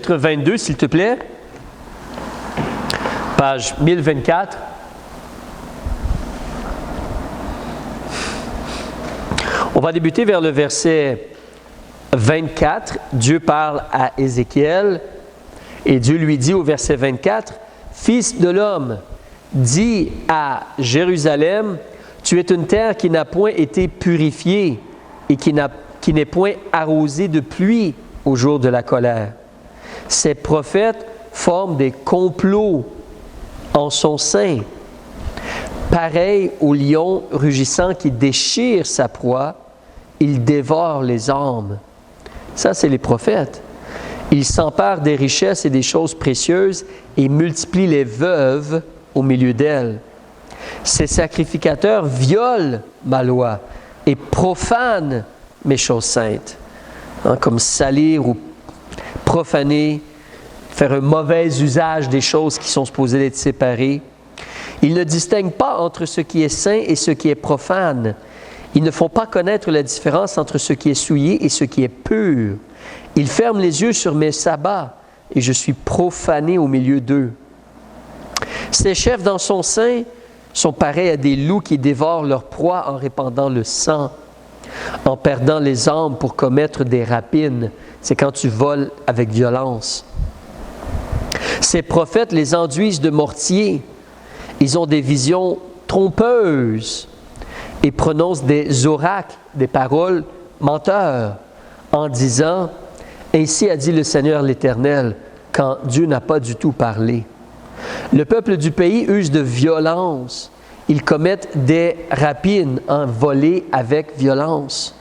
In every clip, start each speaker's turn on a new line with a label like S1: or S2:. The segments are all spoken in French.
S1: chapitre 22, s'il te plaît. Page 1024. On va débuter vers le verset 24. Dieu parle à Ézéchiel et Dieu lui dit au verset 24, « Fils de l'homme, dis à Jérusalem, tu es une terre qui n'a point été purifiée et qui n'est point arrosée de pluie au jour de la colère. Ces prophètes forment des complots en son sein, pareil au lion rugissant qui déchire sa proie, il dévore les âmes. » Ça, c'est les prophètes. Ils s'emparent des richesses et des choses précieuses et multiplient les veuves au milieu d'elles. Ces sacrificateurs violent ma loi et profanent mes choses saintes, comme salir ou profaner, faire un mauvais usage des choses qui sont supposées être séparées. Ils ne distinguent pas entre ce qui est saint et ce qui est profane. Ils ne font pas connaître la différence entre ce qui est souillé et ce qui est pur. Ils ferment les yeux sur mes sabbats et je suis profané au milieu d'eux. Ces chefs dans son sein sont pareils à des loups qui dévorent leur proie en répandant le sang, en perdant les âmes pour commettre des rapines. C'est quand tu voles avec violence. Ces prophètes les enduisent de mortier. Ils ont des visions trompeuses et prononcent des oracles, des paroles menteurs, en disant « Ainsi a dit le Seigneur l'Éternel », quand Dieu n'a pas du tout parlé. Le peuple du pays use de violence. Ils commettent des rapines en volée avec violence.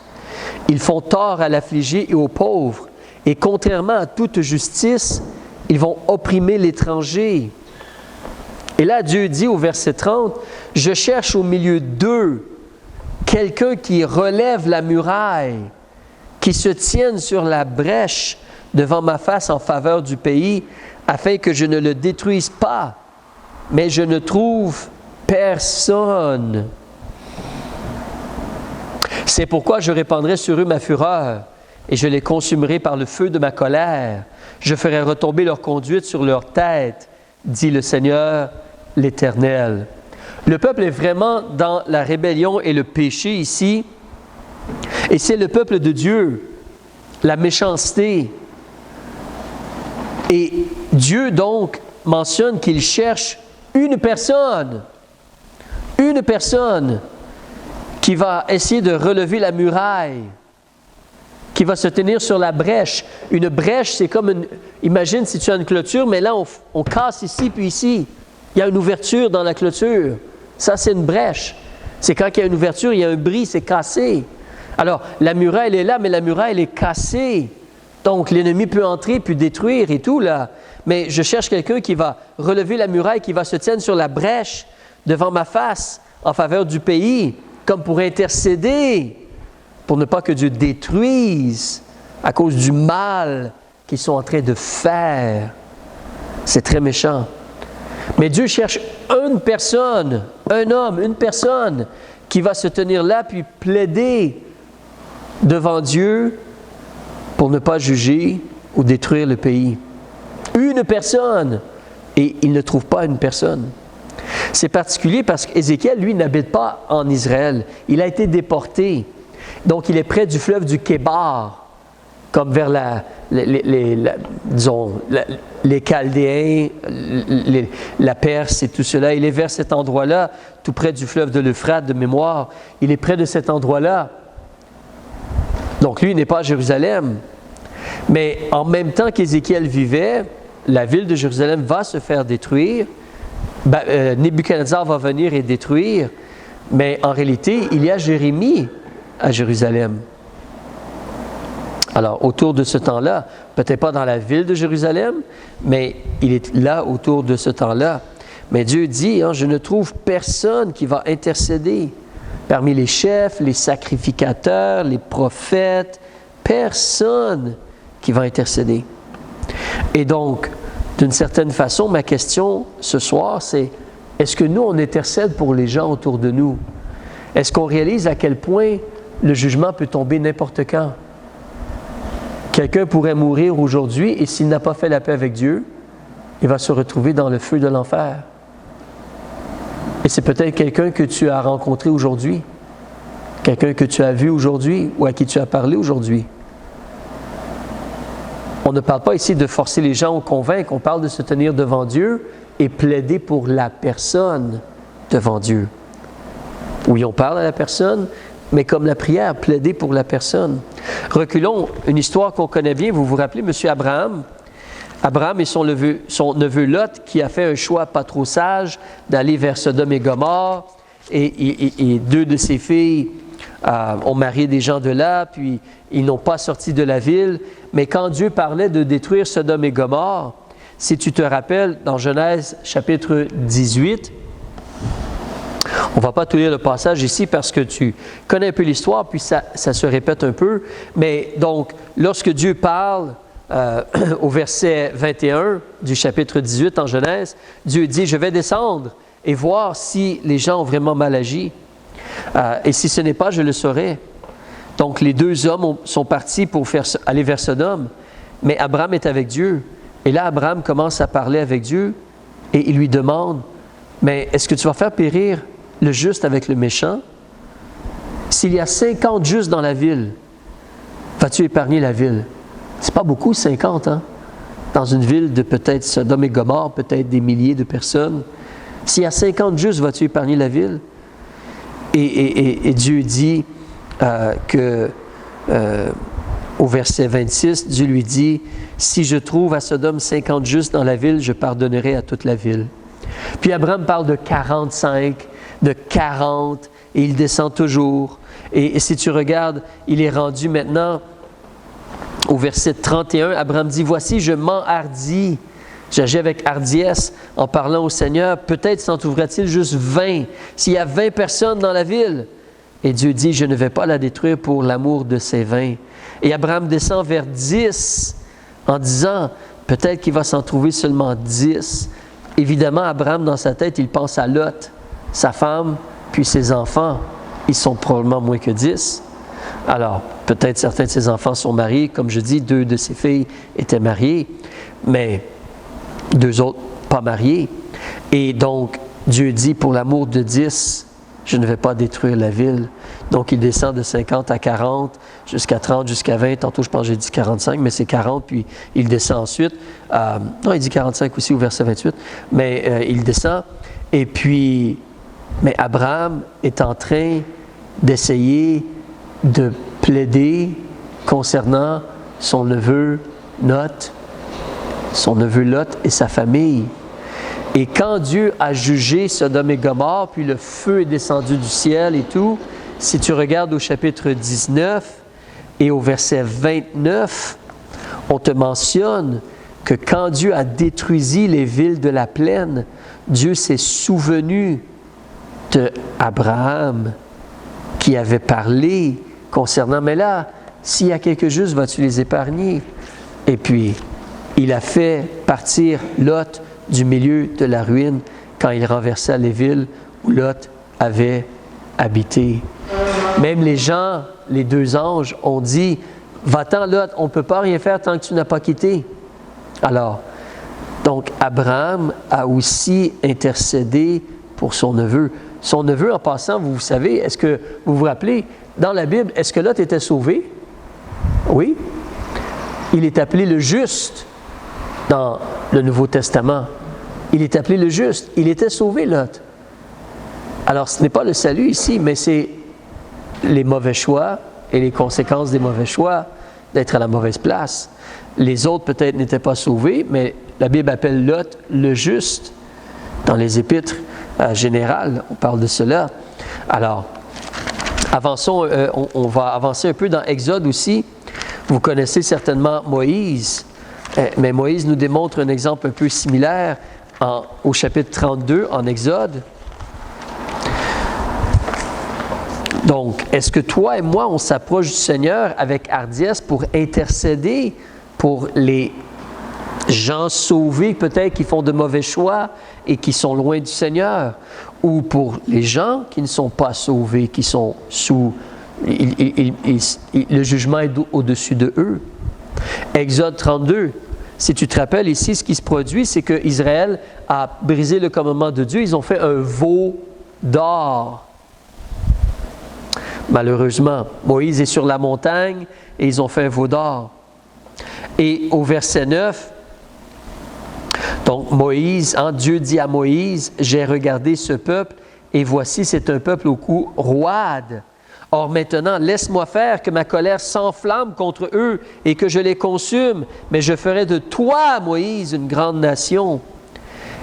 S1: Ils font tort à l'affligé et aux pauvres. Et contrairement à toute justice, ils vont opprimer l'étranger. Et là, Dieu dit au verset 30, « Je cherche au milieu d'eux quelqu'un qui relève la muraille, qui se tienne sur la brèche devant ma face en faveur du pays, afin que je ne le détruise pas. Mais je ne trouve personne. C'est pourquoi je répandrai sur eux ma fureur, et je les consumerai par le feu de ma colère. Je ferai retomber leur conduite sur leur tête, dit le Seigneur l'Éternel. » Le peuple est vraiment dans la rébellion et le péché ici, et c'est le peuple de Dieu, la méchanceté. Et Dieu donc mentionne qu'il cherche une personne qui va essayer de relever la muraille, qui va se tenir sur la brèche. Une brèche, c'est comme une... Imagine si tu as une clôture, mais là, on casse ici puis ici. Il y a une ouverture dans la clôture. Ça, c'est une brèche. C'est quand il y a une ouverture, il y a un bris, c'est cassé. Alors, la muraille, elle est là, mais la muraille, elle est cassée. Donc, l'ennemi peut entrer, puis détruire et tout, là. Mais je cherche quelqu'un qui va relever la muraille, qui va se tenir sur la brèche devant ma face en faveur du pays, comme pour intercéder, pour ne pas que Dieu détruise à cause du mal qu'ils sont en train de faire. C'est très méchant. Mais Dieu cherche une personne, un homme, une personne qui va se tenir là puis plaider devant Dieu pour ne pas juger ou détruire le pays. Une personne. Et il ne trouve pas une personne. C'est particulier parce qu'Ézéchiel, lui, n'habite pas en Israël. Il a été déporté. Donc, il est près du fleuve du Kébar, comme vers les Chaldéens, la Perse et tout cela. Il est vers cet endroit-là, tout près du fleuve de l'Euphrate de mémoire. Il est près de cet endroit-là. Donc, lui, il n'est pas à Jérusalem. Mais en même temps qu'Ézéchiel vivait, la ville de Jérusalem va se faire détruire. Nebuchadnezzar va venir et détruire. Mais en réalité, il y a Jérémie à Jérusalem. Alors, autour de ce temps-là, peut-être pas dans la ville de Jérusalem, mais il est là autour de ce temps-là. Mais Dieu dit, je ne trouve personne qui va intercéder. Parmi les chefs, les sacrificateurs, les prophètes, personne qui va intercéder. Et donc, d'une certaine façon, ma question ce soir, c'est est-ce que nous, on intercède pour les gens autour de nous? Est-ce qu'on réalise à quel point le jugement peut tomber n'importe quand? Quelqu'un pourrait mourir aujourd'hui et s'il n'a pas fait la paix avec Dieu, il va se retrouver dans le feu de l'enfer. Et c'est peut-être quelqu'un que tu as rencontré aujourd'hui, quelqu'un que tu as vu aujourd'hui ou à qui tu as parlé aujourd'hui. On ne parle pas ici de forcer les gens ou convaincre, on parle de se tenir devant Dieu et plaider pour la personne devant Dieu. Oui, on parle à la personne, mais comme la prière, plaider pour la personne. Reculons, une histoire qu'on connaît bien, vous vous rappelez, M. Abraham. Abraham et son neveu Lot qui a fait un choix pas trop sage d'aller vers Sodome et Gomorrhe, et deux de ses filles ont marié des gens de là, puis ils n'ont pas sorti de la ville. Mais quand Dieu parlait de détruire Sodome et Gomorre, si tu te rappelles, dans Genèse chapitre 18, on ne va pas tout lire le passage ici parce que tu connais un peu l'histoire, puis ça se répète un peu. Mais donc, lorsque Dieu parle au verset 21 du chapitre 18 en Genèse, Dieu dit « Je vais descendre et voir si les gens ont vraiment mal agi. Et si ce n'est pas, je le saurai. » Donc, les deux hommes sont partis pour aller vers Sodome, mais Abraham est avec Dieu. Et là, Abraham commence à parler avec Dieu et il lui demande « Mais est-ce que tu vas faire périr le juste avec le méchant? S'il y a 50 justes dans la ville, vas-tu épargner la ville? » C'est pas beaucoup, 50, hein? Dans une ville de peut-être Sodome et Gomorre, peut-être des milliers de personnes. S'il y a 50 justes, vas-tu épargner la ville? Et Dieu dit au verset 26, Dieu lui dit, « Si je trouve à Sodome 50 justes dans la ville, je pardonnerai à toute la ville. » Puis Abraham parle de 45, de 40, et il descend toujours. Et si tu regardes, il est rendu maintenant au verset 31, Abraham dit, « Voici, je m'enhardis, j'agis avec hardiesse en parlant au Seigneur, peut-être s'en trouvera-t-il juste 20, s'il y a 20 personnes dans la ville. » Et Dieu dit, « Je ne vais pas la détruire pour l'amour de ces 20. » Et Abraham descend vers 10 en disant, peut-être qu'il va s'en trouver seulement 10. Évidemment, Abraham, dans sa tête, il pense à Lot, sa femme, puis ses enfants. Ils sont probablement moins que 10. Alors, peut-être certains de ses enfants sont mariés. Comme je dis, 2 de ses filles étaient mariées, mais 2 autres pas mariées. Et donc, Dieu dit, pour l'amour de 10, je ne vais pas détruire la ville. Donc, il descend de 50 à 40, jusqu'à 30, jusqu'à 20. Tantôt, je pense que j'ai dit 45, mais c'est 40, puis il descend ensuite. Non, il dit 45 aussi au verset 28, mais il descend. Et puis, mais Abraham est en train d'essayer de plaider concernant son neveu Lot et sa famille. Et quand Dieu a jugé Sodome et Gomorre, puis le feu est descendu du ciel et tout, si tu regardes au chapitre 19 et au verset 29, on te mentionne que quand Dieu a détruit les villes de la plaine, Dieu s'est souvenu d'Abraham qui avait parlé concernant, mais là, s'il y a quelques justes, vas-tu les épargner? Et puis, il a fait partir Lot du milieu de la ruine quand il renversa les villes où Lot avait habité. Même les gens, les 2 anges, ont dit, « Va-t'en Lot, on ne peut pas rien faire tant que tu n'as pas quitté. » Alors, donc Abraham a aussi intercédé pour son neveu. Son neveu, en passant, vous savez, est-ce que vous vous rappelez, dans la Bible, est-ce que Lot était sauvé? Oui. Il est appelé le juste dans le Nouveau Testament. Il est appelé le juste. Il était sauvé, Lot. Alors, ce n'est pas le salut ici, mais c'est les mauvais choix et les conséquences des mauvais choix d'être à la mauvaise place. Les autres, peut-être, n'étaient pas sauvés, mais la Bible appelle Lot le juste. Dans les épîtres générales, on parle de cela. Alors, avançons, on va avancer un peu dans Exode aussi. Vous connaissez certainement Moïse, mais Moïse nous démontre un exemple un peu similaire au chapitre 32 en Exode. Donc, est-ce que toi et moi, on s'approche du Seigneur avec hardiesse pour intercéder pour les gens sauvés peut-être qui font de mauvais choix et qui sont loin du Seigneur, ou pour les gens qui ne sont pas sauvés, qui sont sous... le jugement est au-dessus de eux. Exode 32, si tu te rappelles ici, ce qui se produit, c'est qu'Israël a brisé le commandement de Dieu. Ils ont fait un veau d'or. Malheureusement, Moïse est sur la montagne et ils ont fait un veau d'or. Et au verset 9, donc Moïse, Dieu dit à Moïse, « J'ai regardé ce peuple et voici, c'est un peuple au cou roide. Or maintenant, laisse-moi faire que ma colère s'enflamme contre eux et que je les consume, mais je ferai de toi, Moïse, une grande nation. »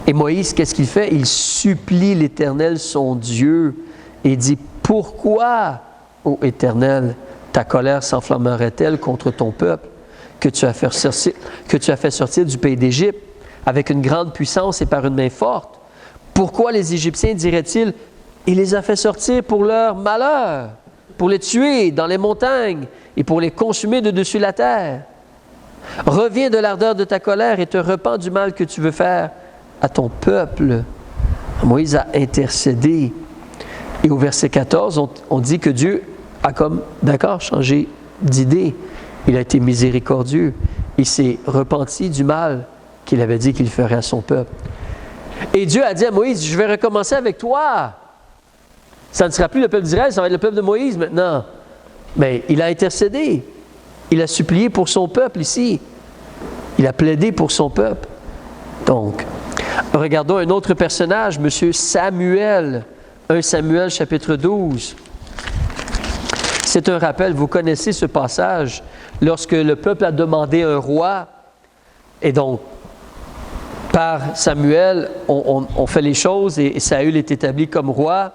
S1: Et Moïse, qu'est-ce qu'il fait? Il supplie l'Éternel, son Dieu, et dit, « Pourquoi, ô Éternel, ta colère s'enflammerait-elle contre ton peuple que tu as fait sortir du pays d'Égypte avec une grande puissance et par une main forte? Pourquoi les Égyptiens diraient-ils, « Il les a fait sortir pour leur malheur, pour les tuer dans les montagnes et pour les consumer de dessus la terre? Reviens de l'ardeur de ta colère et te repens du mal que tu veux faire à ton peuple. » Moïse a intercédé. Et au verset 14, on dit que Dieu a changé d'idée. Il a été miséricordieux. Il s'est repenti du mal qu'il avait dit qu'il ferait à son peuple. Et Dieu a dit à Moïse, « Je vais recommencer avec toi. » Ça ne sera plus le peuple d'Israël, ça va être le peuple de Moïse maintenant. Mais il a intercédé. Il a supplié pour son peuple ici. Il a plaidé pour son peuple. Donc, regardons un autre personnage, M. Samuel. 1 Samuel chapitre 12. C'est un rappel, vous connaissez ce passage, lorsque le peuple a demandé un roi, et donc, par Samuel, on fait les choses et Saül est établi comme roi.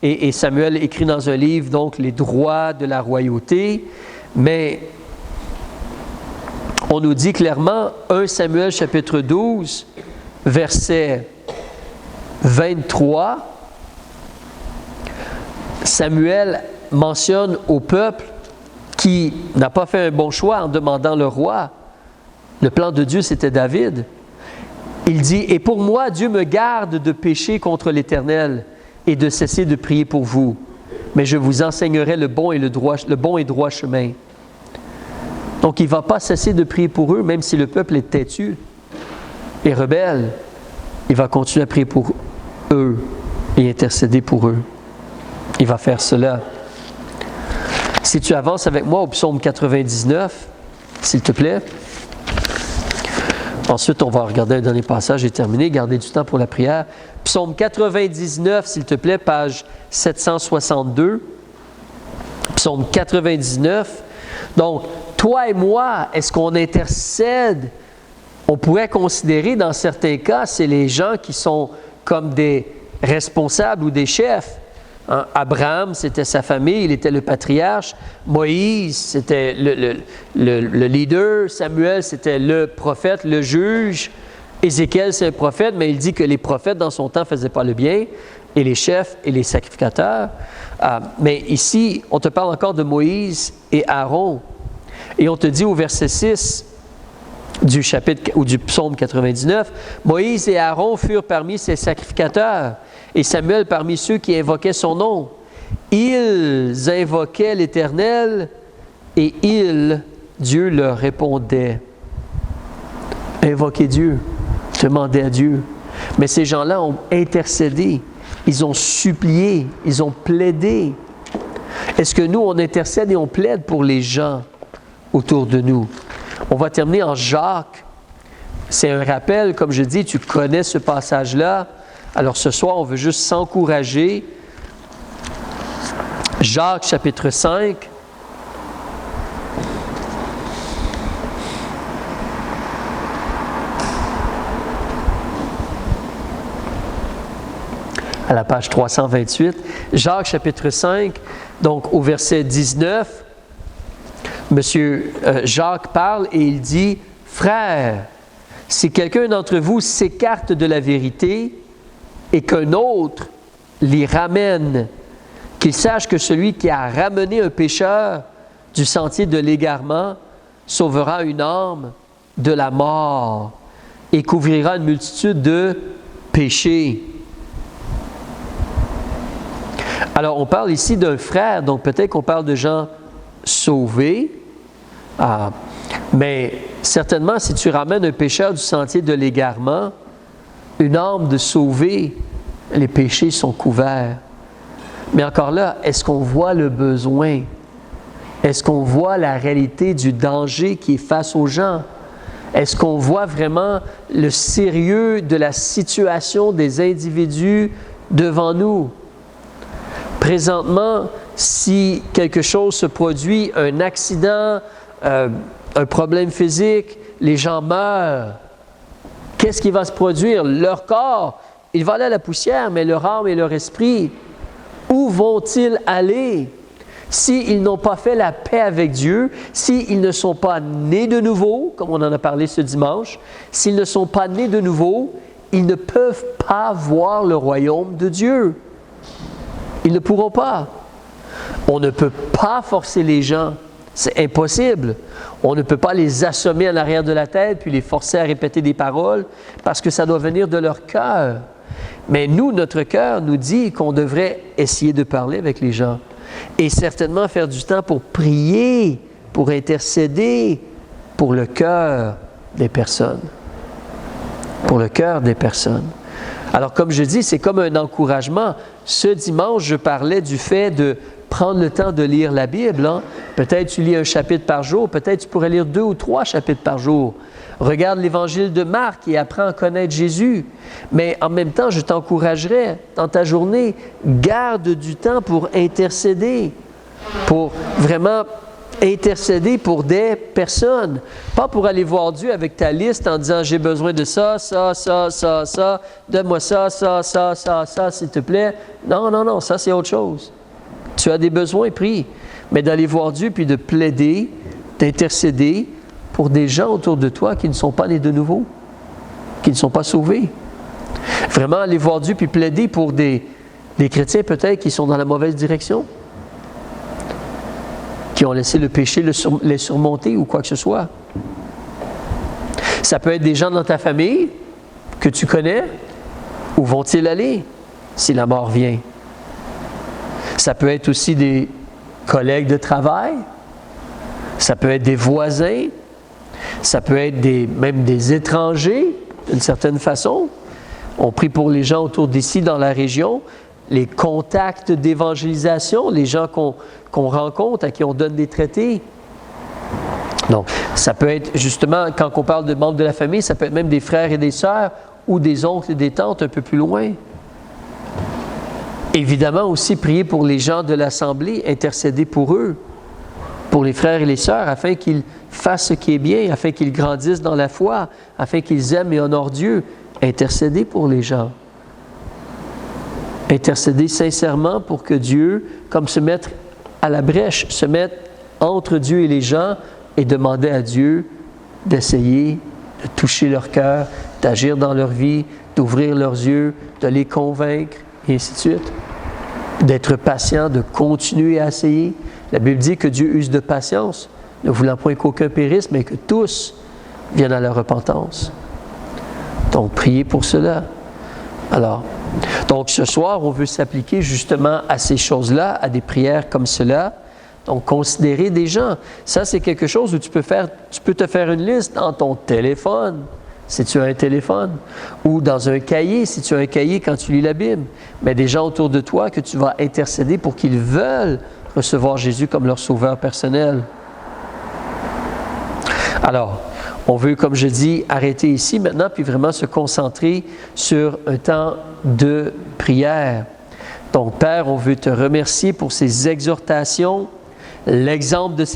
S1: Et Samuel écrit dans un livre, donc, les droits de la royauté. Mais on nous dit clairement, 1 Samuel chapitre 12, verset 23, Samuel mentionne au peuple qui n'a pas fait un bon choix en demandant le roi. Le plan de Dieu, c'était David. Il dit, « Et pour moi, Dieu me garde de pécher contre l'Éternel et de cesser de prier pour vous. Mais je vous enseignerai le bon et droit chemin. » Donc, il ne va pas cesser de prier pour eux, même si le peuple est têtu et rebelle. Il va continuer à prier pour eux et intercéder pour eux. Il va faire cela. Si tu avances avec moi au psaume 99, s'il te plaît. Ensuite, on va regarder un dernier passage et terminer. Gardez du temps pour la prière. Psaume 99, s'il te plaît, page 762. Psaume 99. Donc, toi et moi, est-ce qu'on intercède? On pourrait considérer, dans certains cas, c'est les gens qui sont comme des responsables ou des chefs. Hein? Abraham, c'était sa famille, il était le patriarche. Moïse, c'était le leader. Samuel, c'était le prophète, le juge. Ézéchiel, c'est un prophète, mais il dit que les prophètes, dans son temps, ne faisaient pas le bien, et les chefs et les sacrificateurs. Mais ici, on te parle encore de Moïse et Aaron. Et on te dit au verset 6 du chapitre ou du psaume 99, « Moïse et Aaron furent parmi ses sacrificateurs, et Samuel parmi ceux qui invoquaient son nom. Ils invoquaient l'Éternel, et Dieu leur répondait. » Invoquer Dieu, demander à Dieu. Mais ces gens-là ont intercédé, ils ont supplié, ils ont plaidé. Est-ce que nous, on intercède et on plaide pour les gens autour de nous? On va terminer en Jacques. C'est un rappel, comme je dis, tu connais ce passage-là. Alors ce soir, on veut juste s'encourager. Jacques chapitre 5. À la page 328. Jacques chapitre 5, donc au verset 19. Monsieur Jacques parle et il dit, « Frères, si quelqu'un d'entre vous s'écarte de la vérité et qu'un autre l'y ramène, qu'il sache que celui qui a ramené un pécheur du sentier de l'égarement sauvera une âme de la mort et couvrira une multitude de péchés. » Alors, on parle ici d'un frère, donc peut-être qu'on parle de gens sauvés. Mais certainement, si tu ramènes un pécheur du sentier de l'égarement, une âme de sauver, les péchés sont couverts. Mais encore là, est-ce qu'on voit le besoin? Est-ce qu'on voit la réalité du danger qui est face aux gens? Est-ce qu'on voit vraiment le sérieux de la situation des individus devant nous? Présentement, si quelque chose se produit, un accident, un problème physique, les gens meurent, qu'est-ce qui va se produire? Leur corps, il va aller à la poussière, mais leur âme et leur esprit, où vont-ils aller? S'ils n'ont pas fait la paix avec Dieu, s'ils ne sont pas nés de nouveau, comme on en a parlé ce dimanche, s'ils ne sont pas nés de nouveau, ils ne peuvent pas voir le royaume de Dieu. Ils ne pourront pas. On ne peut pas forcer les gens. C'est impossible. On ne peut pas les assommer en arrière de la tête puis les forcer à répéter des paroles parce que ça doit venir de leur cœur. Mais nous, notre cœur nous dit qu'on devrait essayer de parler avec les gens et certainement faire du temps pour prier, pour intercéder pour le cœur des personnes. Pour le cœur des personnes. Alors, comme je dis, c'est comme un encouragement. Ce dimanche, je parlais du fait de prendre le temps de lire la Bible. Hein? Peut-être tu lis un chapitre par jour, peut-être tu pourrais lire 2 ou 3 chapitres par jour. Regarde l'Évangile de Marc et apprends à connaître Jésus. Mais en même temps, je t'encouragerais, dans ta journée, garde du temps pour intercéder, pour vraiment intercéder pour des personnes. Pas pour aller voir Dieu avec ta liste en disant « J'ai besoin de ça, ça, ça, ça, ça, donne-moi ça, ça, ça, ça, ça, s'il te plaît. » Non, non, non, ça c'est autre chose. Tu as des besoins, prie. Mais d'aller voir Dieu puis de plaider, d'intercéder pour des gens autour de toi qui ne sont pas nés de nouveau, qui ne sont pas sauvés. Vraiment aller voir Dieu puis plaider pour des chrétiens peut-être qui sont dans la mauvaise direction, qui ont laissé le péché les surmonter ou quoi que ce soit. Ça peut être des gens dans ta famille que tu connais. Où vont-ils aller si la mort vient? Ça peut être aussi des collègues de travail. Ça peut être des voisins. Ça peut être même des étrangers, d'une certaine façon. On prie pour les gens autour d'ici, dans la région. Les contacts d'évangélisation, les gens qu'on rencontre, à qui on donne des traités. Donc, ça peut être justement, quand on parle de membres de la famille, ça peut être même des frères et des sœurs ou des oncles et des tantes un peu plus loin. Évidemment aussi, prier pour les gens de l'Assemblée, intercéder pour eux, pour les frères et les sœurs, afin qu'ils fassent ce qui est bien, afin qu'ils grandissent dans la foi, afin qu'ils aiment et honorent Dieu. Intercéder pour les gens. Intercéder sincèrement pour que Dieu, comme se mettre à la brèche, se mettre entre Dieu et les gens et demander à Dieu d'essayer de toucher leur cœur, d'agir dans leur vie, d'ouvrir leurs yeux, de les convaincre, et ainsi de suite. D'être patient, de continuer à essayer. La Bible dit que Dieu use de patience, ne voulant point qu'aucun périsse, mais que tous viennent à la repentance. Donc, priez pour cela. Alors, donc ce soir, on veut s'appliquer justement à ces choses-là, à des prières comme cela. Donc, considérer des gens. Ça, c'est quelque chose où tu peux te faire une liste dans ton téléphone, si tu as un téléphone, ou dans un cahier, si tu as un cahier quand tu lis la Bible. Mais des gens autour de toi que tu vas intercéder pour qu'ils veulent recevoir Jésus comme leur sauveur personnel. Alors, on veut, comme je dis, arrêter ici maintenant, puis vraiment se concentrer sur un temps de prière. Donc, Père, on veut te remercier pour ces exhortations, l'exemple de ces